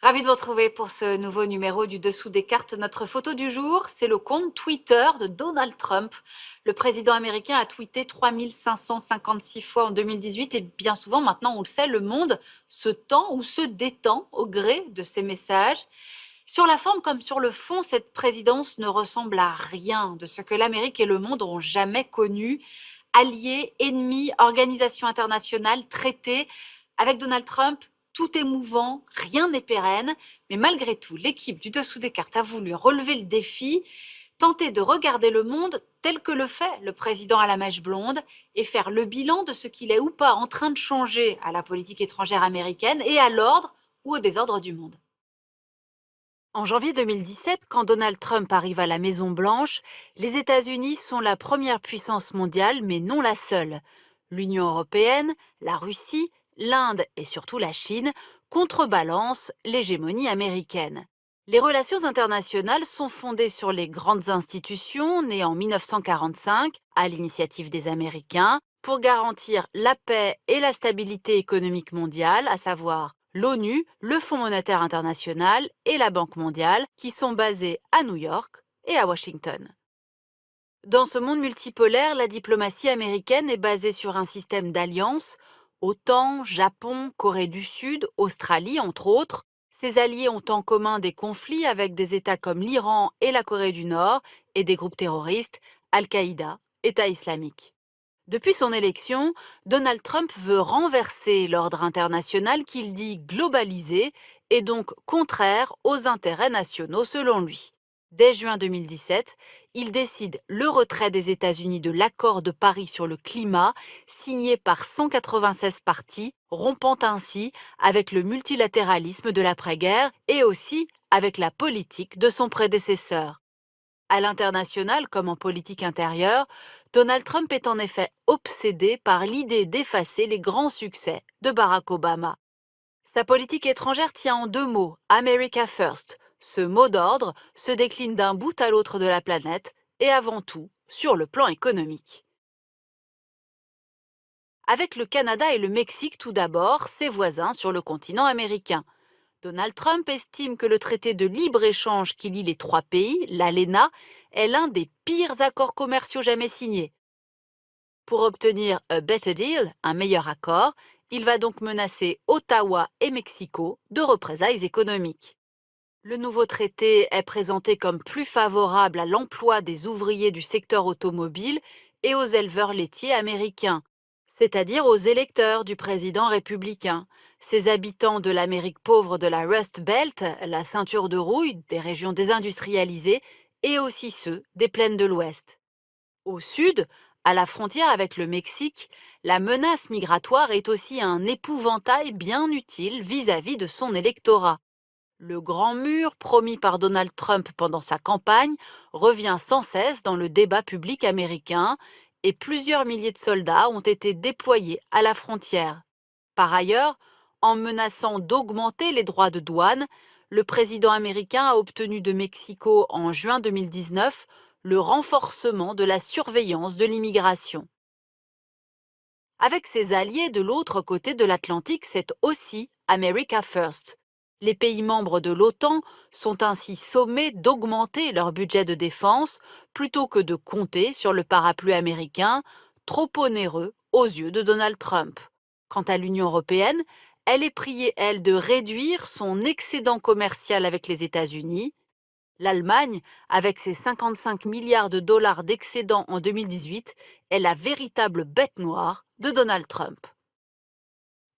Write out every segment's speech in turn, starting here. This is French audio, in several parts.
Ravi de vous retrouver pour ce nouveau numéro du Dessous des cartes. Notre photo du jour, c'est le compte Twitter de Donald Trump. Le président américain a tweeté 3556 fois en 2018 et bien souvent maintenant, on le sait, le monde se tend ou se détend au gré de ses messages. Sur la forme comme sur le fond, cette présidence ne ressemble à rien de ce que l'Amérique et le monde ont jamais connu. Alliés, ennemis, organisations internationales, traités. Avec Donald Trump, tout est mouvant, rien n'est pérenne, mais malgré tout, l'équipe du Dessous des cartes a voulu relever le défi, tenter de regarder le monde tel que le fait le président à la mèche blonde et faire le bilan de ce qu'il est ou pas en train de changer à la politique étrangère américaine et à l'ordre ou au désordre du monde. En janvier 2017, quand Donald Trump arrive à la Maison-Blanche, les États-Unis sont la première puissance mondiale, mais non la seule. L'Union européenne, la Russie, l'Inde et surtout la Chine contrebalancent l'hégémonie américaine. Les relations internationales sont fondées sur les grandes institutions nées en 1945 à l'initiative des Américains pour garantir la paix et la stabilité économique mondiale, à savoir l'ONU, le Fonds monétaire international et la Banque mondiale, qui sont basés à New York et à Washington. Dans ce monde multipolaire, la diplomatie américaine est basée sur un système d'alliances. OTAN, Japon, Corée du Sud, Australie, entre autres. Ces alliés ont en commun des conflits avec des États comme l'Iran et la Corée du Nord et des groupes terroristes, Al-Qaïda, État islamique. Depuis son élection, Donald Trump veut renverser l'ordre international qu'il dit globalisé et donc contraire aux intérêts nationaux selon lui. Dès juin 2017, il décide le retrait des États-Unis de l'accord de Paris sur le climat, signé par 196 parties, rompant ainsi avec le multilatéralisme de l'après-guerre et aussi avec la politique de son prédécesseur. À l'international comme en politique intérieure, Donald Trump est en effet obsédé par l'idée d'effacer les grands succès de Barack Obama. Sa politique étrangère tient en deux mots, America First. Ce mot d'ordre se décline d'un bout à l'autre de la planète et avant tout sur le plan économique. Avec le Canada et le Mexique tout d'abord, ses voisins sur le continent américain. Donald Trump estime que le traité de libre-échange qui lie les trois pays, l'ALENA, est l'un des pires accords commerciaux jamais signés. Pour obtenir a better deal, un meilleur accord, il va donc menacer Ottawa et Mexico de représailles économiques. Le nouveau traité est présenté comme plus favorable à l'emploi des ouvriers du secteur automobile et aux éleveurs laitiers américains, c'est-à-dire aux électeurs du président républicain, ces habitants de l'Amérique pauvre de la Rust Belt, la ceinture de rouille des régions désindustrialisées, et aussi ceux des plaines de l'Ouest. Au sud, à la frontière avec le Mexique, la menace migratoire est aussi un épouvantail bien utile vis-à-vis de son électorat. Le grand mur promis par Donald Trump pendant sa campagne revient sans cesse dans le débat public américain et plusieurs milliers de soldats ont été déployés à la frontière. Par ailleurs, en menaçant d'augmenter les droits de douane, le président américain a obtenu de Mexico en juin 2019 le renforcement de la surveillance de l'immigration. Avec ses alliés de l'autre côté de l'Atlantique, c'est aussi America First. Les pays membres de l'OTAN sont ainsi sommés d'augmenter leur budget de défense plutôt que de compter sur le parapluie américain, trop onéreux aux yeux de Donald Trump. Quant à l'Union européenne, elle est priée, elle, de réduire son excédent commercial avec les États-Unis. L'Allemagne, avec ses 55 milliards de dollars d'excédent en 2018, est la véritable bête noire de Donald Trump.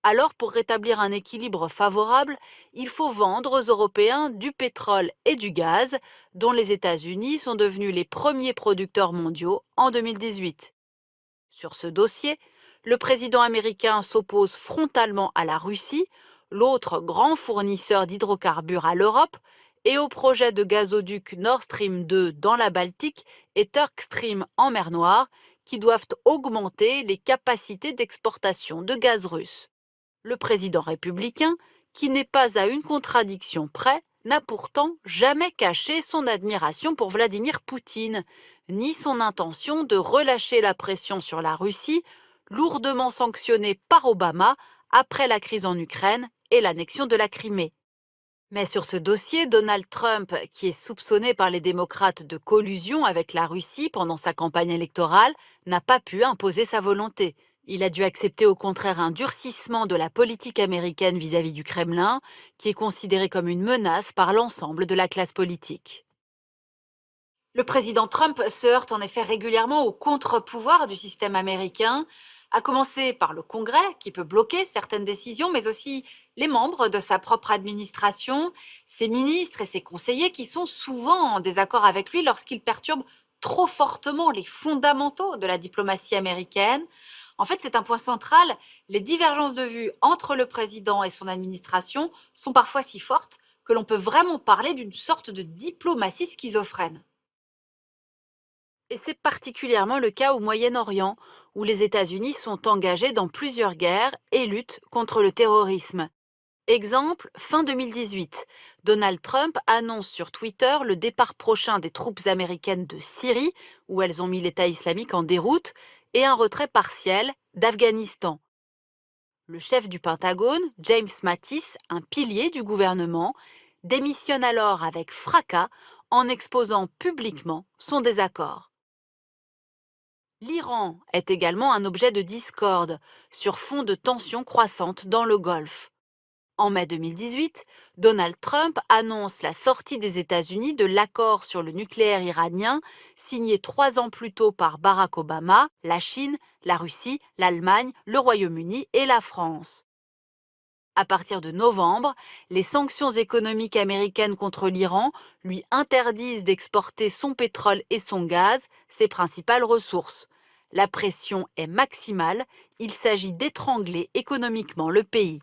Alors, pour rétablir un équilibre favorable, il faut vendre aux Européens du pétrole et du gaz, dont les États-Unis sont devenus les premiers producteurs mondiaux en 2018. Sur ce dossier, le président américain s'oppose frontalement à la Russie, l'autre grand fournisseur d'hydrocarbures à l'Europe, et au projet de gazoduc Nord Stream 2 dans la Baltique et Turk Stream en mer Noire, qui doivent augmenter les capacités d'exportation de gaz russe. Le président républicain, qui n'est pas à une contradiction près, n'a pourtant jamais caché son admiration pour Vladimir Poutine, ni son intention de relâcher la pression sur la Russie, lourdement sanctionnée par Obama après la crise en Ukraine et l'annexion de la Crimée. Mais sur ce dossier, Donald Trump, qui est soupçonné par les démocrates de collusion avec la Russie pendant sa campagne électorale, n'a pas pu imposer sa volonté. Il a dû accepter au contraire un durcissement de la politique américaine vis-à-vis du Kremlin, qui est considéré comme une menace par l'ensemble de la classe politique. Le président Trump se heurte en effet régulièrement au contre-pouvoir du système américain, à commencer par le Congrès, qui peut bloquer certaines décisions, mais aussi les membres de sa propre administration, ses ministres et ses conseillers qui sont souvent en désaccord avec lui lorsqu'il perturbe trop fortement les fondamentaux de la diplomatie américaine. En fait, c'est un point central. Les divergences de vues entre le président et son administration sont parfois si fortes que l'on peut vraiment parler d'une sorte de diplomatie schizophrène. Et c'est particulièrement le cas au Moyen-Orient, où les États-Unis sont engagés dans plusieurs guerres et luttent contre le terrorisme. Exemple, fin 2018, Donald Trump annonce sur Twitter le départ prochain des troupes américaines de Syrie, où elles ont mis l'État islamique en déroute, et un retrait partiel d'Afghanistan. Le chef du Pentagone, James Mattis, un pilier du gouvernement, démissionne alors avec fracas en exposant publiquement son désaccord. L'Iran est également un objet de discorde sur fond de tensions croissantes dans le Golfe. En mai 2018, Donald Trump annonce la sortie des États-Unis de l'accord sur le nucléaire iranien signé 3 ans plus tôt par Barack Obama, la Chine, la Russie, l'Allemagne, le Royaume-Uni et la France. À partir de novembre, les sanctions économiques américaines contre l'Iran lui interdisent d'exporter son pétrole et son gaz, ses principales ressources. La pression est maximale, il s'agit d'étrangler économiquement le pays.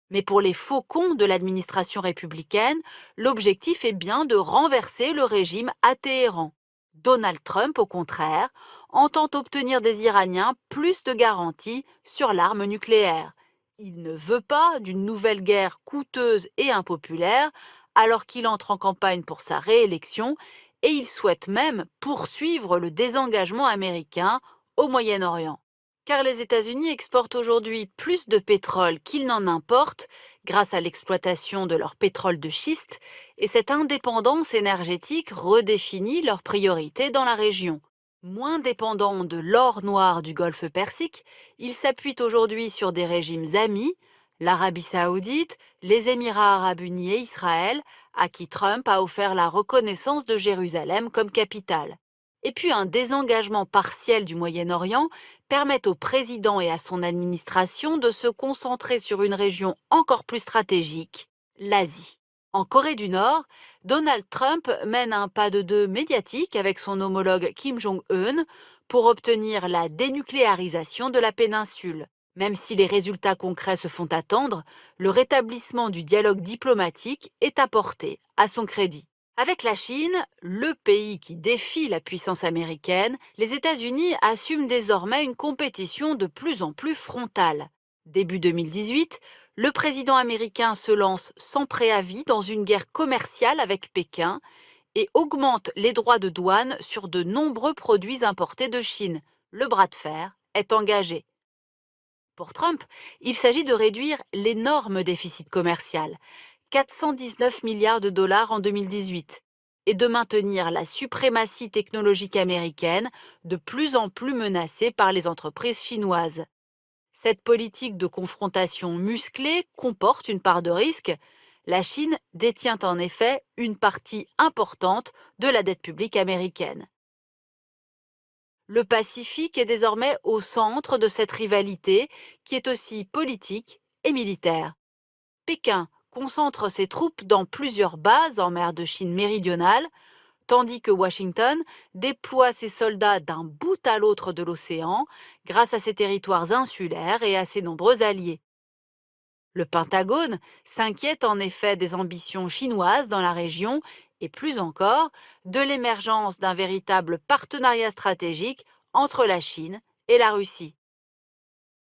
Mais pour les faucons de l'administration républicaine, l'objectif est bien de renverser le régime à Téhéran. Donald Trump, au contraire, entend obtenir des Iraniens plus de garanties sur l'arme nucléaire. Il ne veut pas d'une nouvelle guerre coûteuse et impopulaire alors qu'il entre en campagne pour sa réélection et il souhaite même poursuivre le désengagement américain au Moyen-Orient. Car les États-Unis exportent aujourd'hui plus de pétrole qu'ils n'en importent grâce à l'exploitation de leur pétrole de schiste, et cette indépendance énergétique redéfinit leurs priorités dans la région. Moins dépendants de l'or noir du Golfe Persique, ils s'appuient aujourd'hui sur des régimes amis, l'Arabie saoudite, les Émirats arabes unis et Israël, à qui Trump a offert la reconnaissance de Jérusalem comme capitale. Et puis un désengagement partiel du Moyen-Orient permet au président et à son administration de se concentrer sur une région encore plus stratégique, l'Asie. En Corée du Nord, Donald Trump mène un pas de deux médiatique avec son homologue Kim Jong-un pour obtenir la dénucléarisation de la péninsule. Même si les résultats concrets se font attendre, le rétablissement du dialogue diplomatique est apporté à son crédit. Avec la Chine, le pays qui défie la puissance américaine, les États-Unis assument désormais une compétition de plus en plus frontale. Début 2018, le président américain se lance sans préavis dans une guerre commerciale avec Pékin et augmente les droits de douane sur de nombreux produits importés de Chine. Le bras de fer est engagé. Pour Trump, il s'agit de réduire l'énorme déficit commercial, 419 milliards de dollars en 2018, et de maintenir la suprématie technologique américaine de plus en plus menacée par les entreprises chinoises. Cette politique de confrontation musclée comporte une part de risque. La Chine détient en effet une partie importante de la dette publique américaine. Le Pacifique est désormais au centre de cette rivalité qui est aussi politique et militaire. Pékin concentre ses troupes dans plusieurs bases en mer de Chine méridionale, tandis que Washington déploie ses soldats d'un bout à l'autre de l'océan grâce à ses territoires insulaires et à ses nombreux alliés. Le Pentagone s'inquiète en effet des ambitions chinoises dans la région et plus encore de l'émergence d'un véritable partenariat stratégique entre la Chine et la Russie.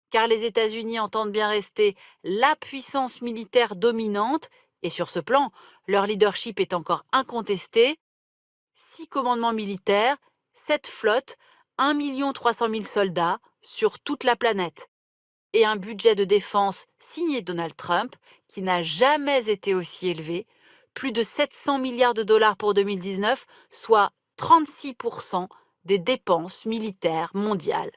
car les États-Unis entendent bien rester la puissance militaire dominante, et sur ce plan, leur leadership est encore incontesté. 6 commandements militaires, 7 flottes, 1 300 000 soldats sur toute la planète, et un budget de défense signé Donald Trump qui n'a jamais été aussi élevé, plus de 700 milliards de dollars pour 2019, soit 36% des dépenses militaires mondiales.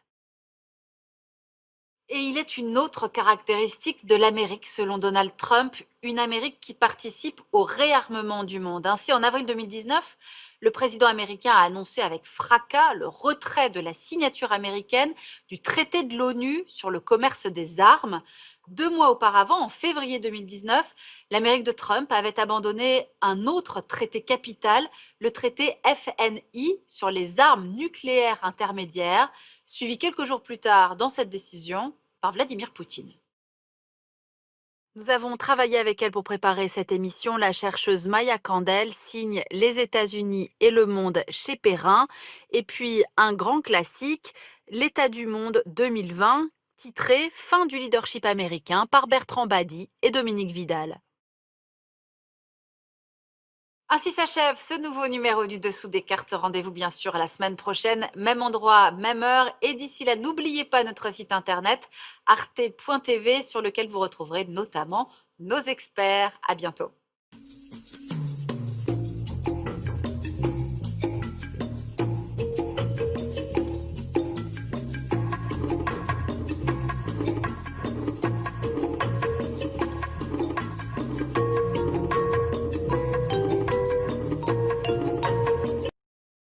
Et il est une autre caractéristique de l'Amérique, selon Donald Trump, une Amérique qui participe au réarmement du monde. Ainsi, en avril 2019, le président américain a annoncé avec fracas le retrait de la signature américaine du traité de l'ONU sur le commerce des armes. 2 mois auparavant, en février 2019, l'Amérique de Trump avait abandonné un autre traité capital, le traité FNI sur les armes nucléaires intermédiaires, suivi quelques jours plus tard dans cette décision par Vladimir Poutine. Nous avons travaillé avec elle pour préparer cette émission. La chercheuse Maya Candel signe Les États-Unis et le monde chez Perrin. Et puis un grand classique, L'état du monde 2020, titré Fin du leadership américain par Bertrand Badi et Dominique Vidal. Ainsi s'achève ce nouveau numéro du Dessous des cartes. Rendez-vous bien sûr la semaine prochaine, même endroit, même heure. Et d'ici là, n'oubliez pas notre site internet arte.tv sur lequel vous retrouverez notamment nos experts. À bientôt.